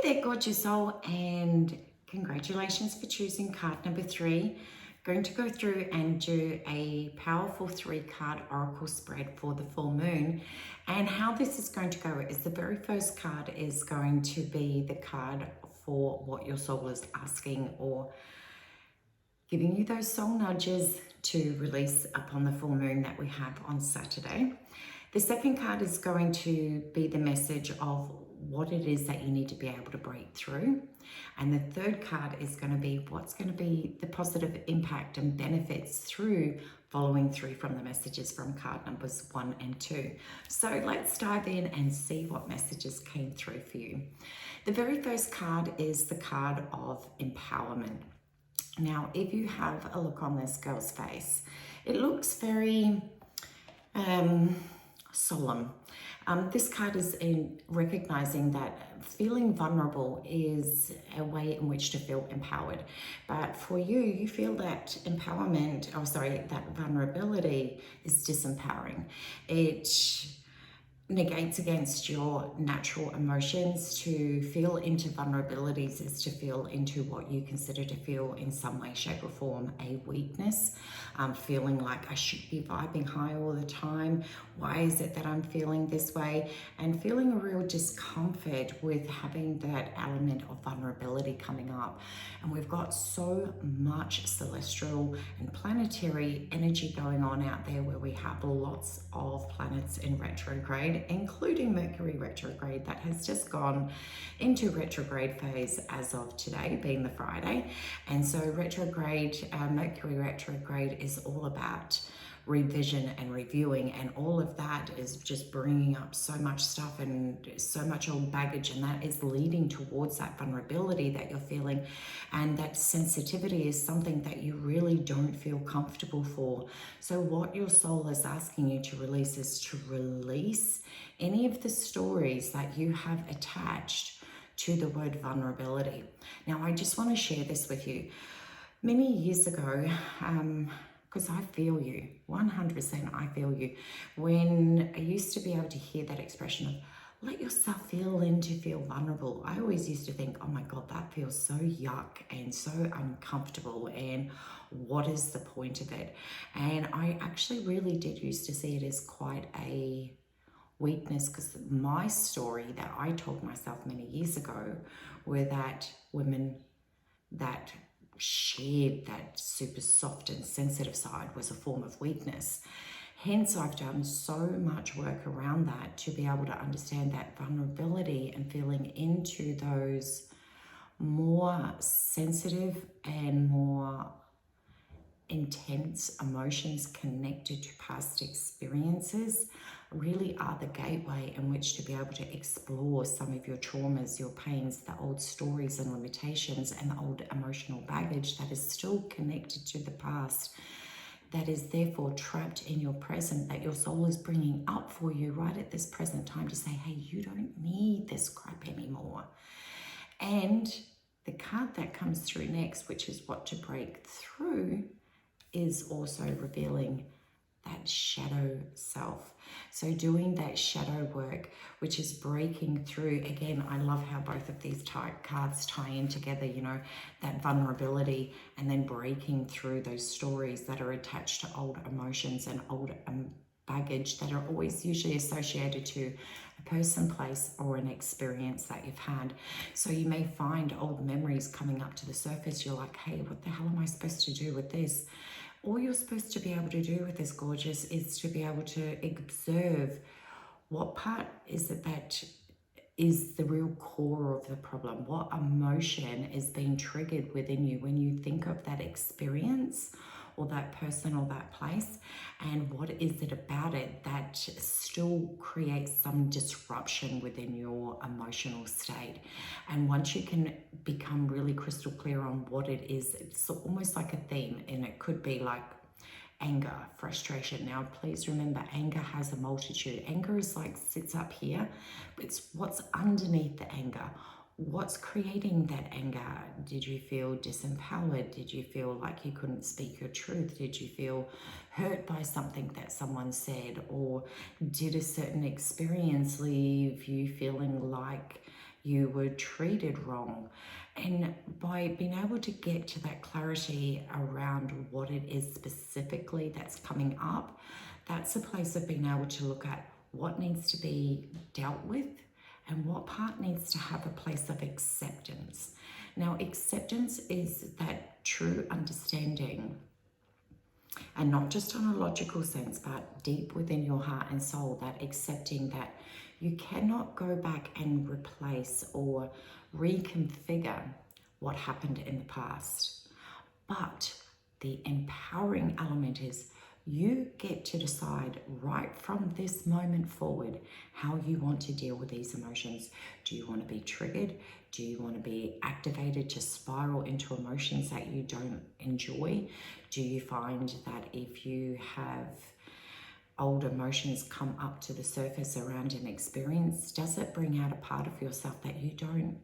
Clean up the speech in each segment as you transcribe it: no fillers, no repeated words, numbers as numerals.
Hey there, gorgeous soul, and congratulations for choosing card number 3. Going to go through and do a powerful 3-card oracle spread for the full moon. And how this is going to go is the very first card is going to be the card for what your soul is asking or giving you those soul nudges to release upon the full moon that we have on Saturday. The second card is going to be the message of what it is that you need to be able to break through. And the third card is going to be what's going to be the positive impact and benefits through following through from the messages from card numbers 1 and 2. So let's dive in and see what messages came through for you. The very first card is the card of empowerment. Now, if you have a look on this girl's face, it looks very solemn. This card is in recognizing that feeling vulnerable is a way in which to feel empowered. But for you, you feel that that vulnerability is disempowering. It negates against your natural emotions. To feel into vulnerabilities is to feel into what you consider to feel in some way, shape or form a weakness. Feeling like I should be vibing high all the time. Why is it that I'm feeling this way? And feeling a real discomfort with having that element of vulnerability coming up. And we've got so much celestial and planetary energy going on out there where we have lots of planets in retrograde, including Mercury retrograde that has just gone into retrograde phase as of today, being the Friday. And so Mercury retrograde is all about revision and reviewing, and all of that is just bringing up so much stuff and so much old baggage, and that is leading towards that vulnerability that you're feeling. And that sensitivity is something that you really don't feel comfortable for. So what your soul is asking you to release is to release any of the stories that you have attached to the word vulnerability. Now, I just want to share this with you. Many years ago, because I feel you, 100% I feel you. When I used to be able to hear that expression of let yourself feel in to feel vulnerable, I always used to think, oh my God, that feels so yuck and so uncomfortable, and what is the point of it? And I actually really did used to see it as quite a weakness, because my story that I told myself many years ago were that women that shared that super soft and sensitive side was a form of weakness. Hence, I've done so much work around that to be able to understand that vulnerability and feeling into those more sensitive and more intense emotions connected to past experiences really are the gateway in which to be able to explore some of your traumas, your pains, the old stories and limitations, and the old emotional baggage that is still connected to the past, that is therefore trapped in your present, that your soul is bringing up for you right at this present time to say, hey, you don't need this crap anymore. And the card that comes through next, which is what to break through, is also revealing that shadow self. So doing that shadow work, which is breaking through. Again, I love how both of these cards tie in together, you know, that vulnerability and then breaking through those stories that are attached to old emotions and old baggage that are always usually associated to a person, place, or an experience that you've had. So you may find old memories coming up to the surface. You're like, hey, what the hell am I supposed to do with this? All you're supposed to be able to do with this, gorgeous, is to be able to observe what part is it that is the real core of the problem. What emotion is being triggered within you when you think of that experience or that person or that place, and what is it about it that still creates some disruption within your emotional state. And once you can become really crystal clear on what it is, it's almost like a theme, and it could be like anger, frustration. Now, please remember, anger has a multitude. Anger is like sits up here, but it's what's underneath the anger. What's creating that anger? Did you feel disempowered? Did you feel like you couldn't speak your truth? Did you feel hurt by something that someone said? Or did a certain experience leave you feeling like you were treated wrong. And by being able to get to that clarity around what it is specifically that's coming up, that's a place of being able to look at what needs to be dealt with and what part needs to have a place of acceptance. Now, acceptance is that true understanding, and not just on a logical sense, but deep within your heart and soul, that accepting that you cannot go back and replace or reconfigure what happened in the past. But the empowering element is you get to decide right from this moment forward how you want to deal with these emotions. Do you want to be triggered? Do you want to be activated to spiral into emotions that you don't enjoy? Do you find that if you have old emotions come up to the surface around an experience, does it bring out a part of yourself that you don't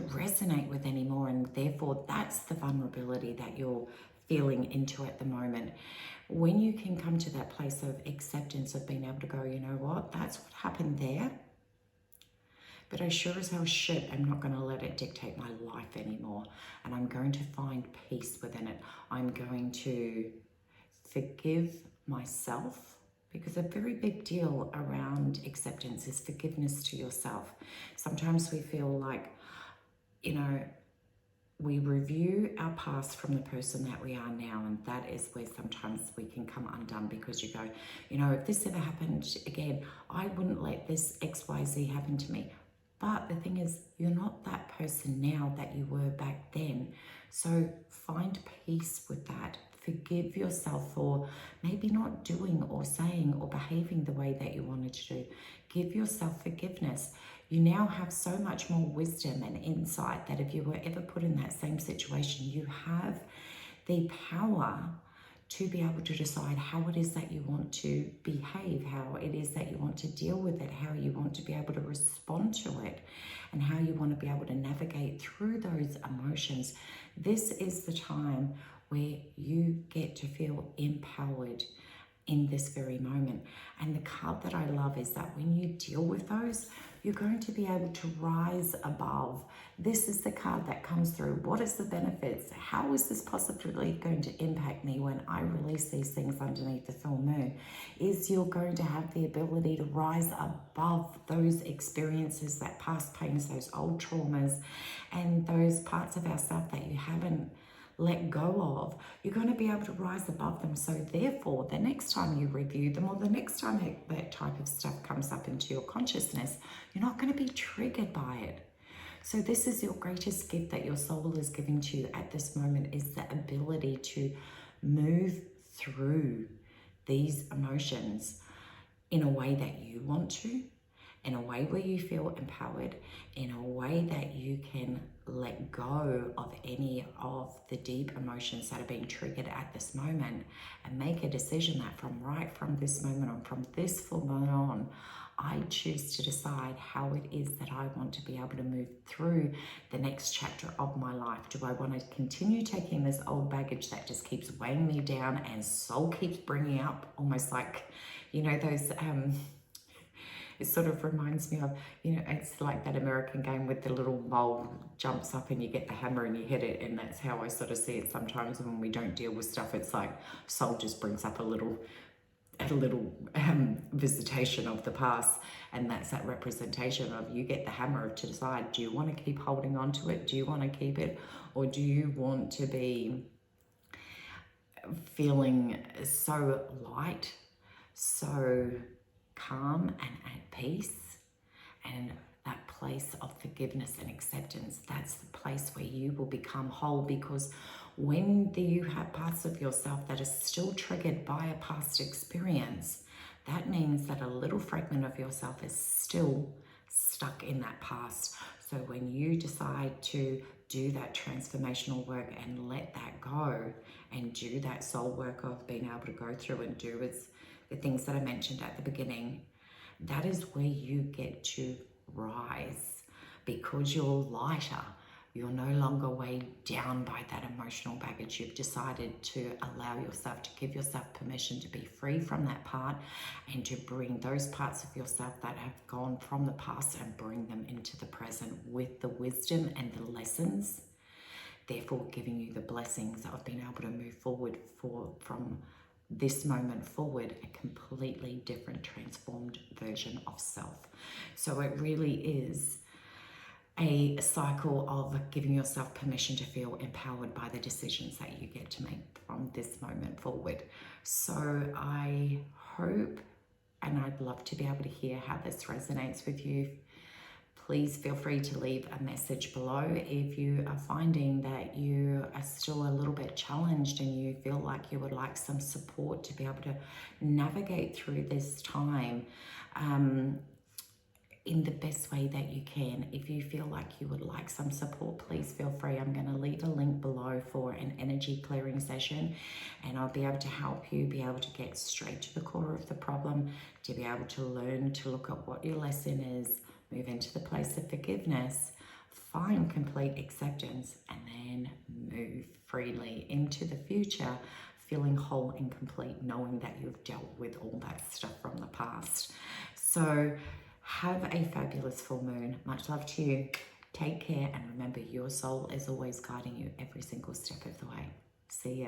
resonate with anymore? And therefore, that's the vulnerability that you're feeling into at the moment. When you can come to that place of acceptance, of being able to go, you know what, that's what happened there, but I sure as hell shit, I'm not going to let it dictate my life anymore. And I'm going to find peace within it. I'm going to forgive myself, because a very big deal around acceptance is forgiveness to yourself. Sometimes we feel like, you know, we review our past from the person that we are now, and that is where sometimes we can come undone, because you go, you know, if this ever happened again, I wouldn't let this XYZ happen to me. But the thing is, you're not that person now that you were back then. So find peace with that. Forgive yourself for maybe not doing or saying or behaving the way that you wanted to do. Give yourself forgiveness. You now have so much more wisdom and insight that if you were ever put in that same situation, you have the power to be able to decide how it is that you want to behave, how it is that you want to deal with it, how you want to be able to respond to it, and how you want to be able to navigate through those emotions. This is the time where you get to feel empowered in this very moment. And the card that I love is that when you deal with those, you're going to be able to rise above. This is the card that comes through. What is the benefits? How is this possibly going to impact me when I release these things underneath the full moon? Is you're going to have the ability to rise above those experiences, that past pains, those old traumas, and those parts of ourselves that you haven't let go of. You're going to be able to rise above them. So therefore, the next time you review them, or the next time that type of stuff comes up into your consciousness, you're not going to be triggered by it. So this is your greatest gift that your soul is giving to you at this moment, is the ability to move through these emotions in a way that you want to, in a way where you feel empowered, in a way that you can let go of any of the deep emotions that are being triggered at this moment, and make a decision that from this moment on, from this full moon on, I choose to decide how it is that I want to be able to move through the next chapter of my life. Do I want to continue taking this old baggage that just keeps weighing me down and soul keeps bringing up, almost like, you know, those it sort of reminds me of, you know, it's like that American game with the little mole jumps up and you get the hammer and you hit it. And that's how I sort of see it sometimes when we don't deal with stuff. It's like soul just brings up a little visitation of the past. And that's that representation of, you get the hammer to decide, do you want to keep holding on to it? Do you want to keep it? Or do you want to be feeling so light, so calm and at peace, and that place of forgiveness and acceptance? That's the place where you will become whole, because when you have parts of yourself that are still triggered by a past experience, that means that a little fragment of yourself is still stuck in that past. So when you decide to do that transformational work and let that go, and do that soul work of being able to go through and do the things that I mentioned at the beginning, that is where you get to rise, because you're lighter, You're no longer weighed down by that emotional baggage. You've decided to allow yourself, to give yourself permission to be free from that part and to bring those parts of yourself that have gone from the past and bring them into the present with the wisdom and the lessons, therefore giving you the blessings of being able to move forward from this moment forward, a completely different, transformed version of self. So it really is a cycle of giving yourself permission to feel empowered by the decisions that you get to make from this moment forward. So I hope, and I'd love to be able to hear how this resonates with you. Please feel free to leave a message below if you are finding that you are still a little bit challenged and you feel like you would like some support to be able to navigate through this time in the best way that you can. If you feel like you would like some support, please feel free. I'm going to leave a link below for an energy clearing session, and I'll be able to help you be able to get straight to the core of the problem, to be able to learn to look at what your lesson is, move into the place of forgiveness, find complete acceptance, and then move freely into the future, feeling whole and complete, knowing that you've dealt with all that stuff from the past. So have a fabulous full moon. Much love to you. Take care, and remember, your soul is always guiding you every single step of the way. See ya.